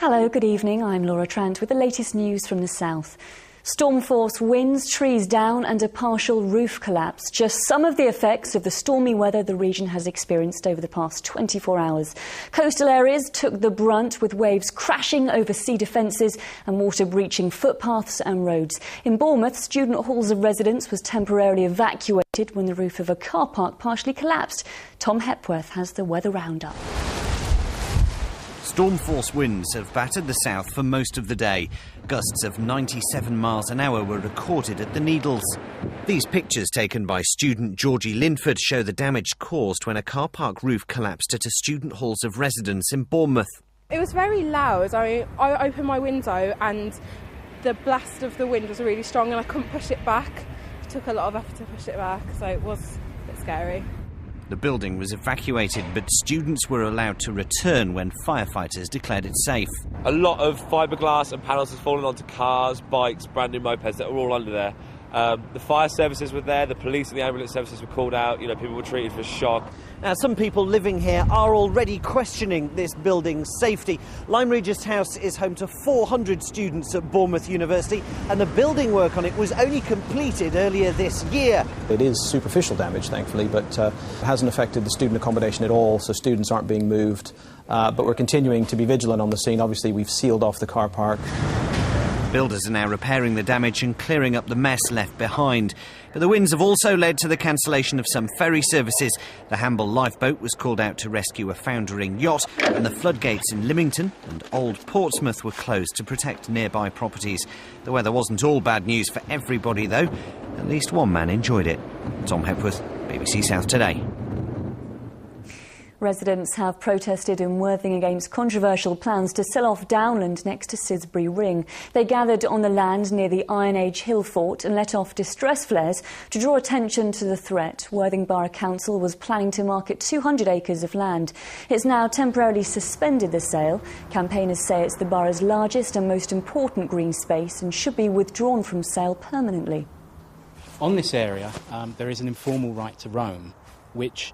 Hello, good evening. I'm Laura Trant with the latest news from the south. Storm force winds, trees down and a partial roof collapse. Just some of the effects of the stormy weather the region has experienced over the past 24 hours. Coastal areas took the brunt, with waves crashing over cedar fences and water breaching footpaths and roads. In Bournemouth, student halls of residence was temporarily evacuated when the roof of a car park partially collapsed. Tom Hepworth has the weather roundup. Storm force winds have battered the south for most of the day. Gusts of 97 miles an hour were recorded at the Needles. These pictures taken by student Georgie Linford show the damage caused when a car park roof collapsed at a student halls of residence in Bournemouth. It was very loud. I opened my window and the blast of the wind was really strong and I couldn't push it back. It took a lot of effort to push it back, so it was a bit scary. The building was evacuated, but students were allowed to return when firefighters declared it safe. A lot of fiberglass and panels has fallen onto cars, bikes, brand new mopeds that were all under there. The fire services were there, the police and the ambulance services were called out, people were treated for shock. Now, some people living here are already questioning this building's safety. Lyme Regis House is home to 400 students at Bournemouth University, and the building work on it was only completed earlier this year. It is superficial damage, thankfully, but it hasn't affected the student accommodation at all, so students aren't being moved. But we're continuing to be vigilant on the scene. Obviously, we've sealed off the car park. Builders are now repairing the damage and clearing up the mess left behind. But the winds have also led to the cancellation of some ferry services. The Hamble lifeboat was called out to rescue a foundering yacht, and the floodgates in Lymington and Old Portsmouth were closed to protect nearby properties. The weather wasn't all bad news for everybody, though. At least one man enjoyed it. Tom Hepworth, BBC South Today. Residents have protested in Worthing against controversial plans to sell off downland next to Sisbury Ring. They gathered on the land near the Iron Age Hill Fort and let off distress flares to draw attention to the threat. Worthing Borough Council was planning to market 200 acres of land. It's now temporarily suspended the sale. Campaigners say it's the borough's largest and most important green space and should be withdrawn from sale permanently. On this area, there is an informal right to roam, which,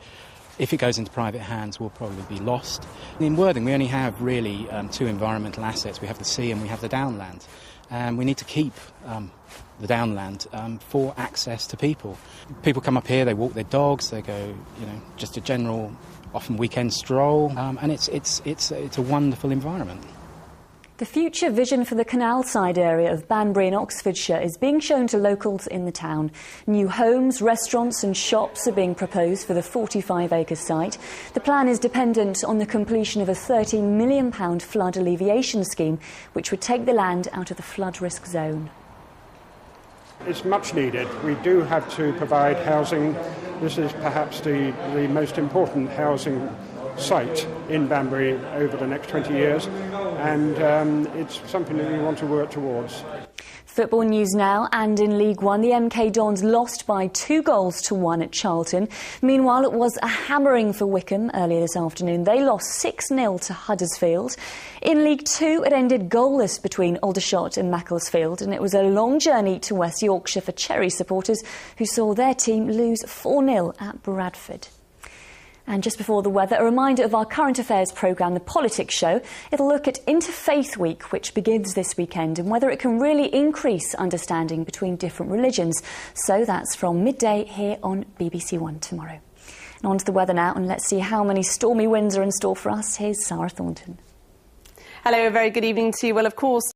if it goes into private hands, will probably be lost. In Worthing, we only have really two environmental assets. We have the sea and we have the downland. And we need to keep the downland for access to people. People come up here, they walk their dogs, they go, just a general, often weekend stroll, and it's a wonderful environment. The future vision for the Canalside area of Banbury in Oxfordshire is being shown to locals in the town. New homes, restaurants and shops are being proposed for the 45-acre site. The plan is dependent on the completion of a £13 million flood alleviation scheme, which would take the land out of the flood risk zone. It's much needed. We do have to provide housing. This is perhaps the most important housing site in Banbury over the next 20 years, and it's something that we want to work towards. Football news now, and in League One, the MK Dons lost by 2-1 at Charlton. Meanwhile, it was a hammering for Wycombe earlier this afternoon. They lost 6-0 to Huddersfield. In League Two, it ended goalless between Aldershot and Macclesfield, and it was a long journey to West Yorkshire for Cherry supporters, who saw their team lose 4-0 at Bradford. And just before the weather, a reminder of our current affairs programme, The Politics Show. It'll look at Interfaith Week, which begins this weekend, and whether it can really increase understanding between different religions. So that's from midday here on BBC One tomorrow. And on to the weather now, and let's see how many stormy winds are in store for us. Here's Sarah Thornton. Hello, a very good evening to you. Well, of course,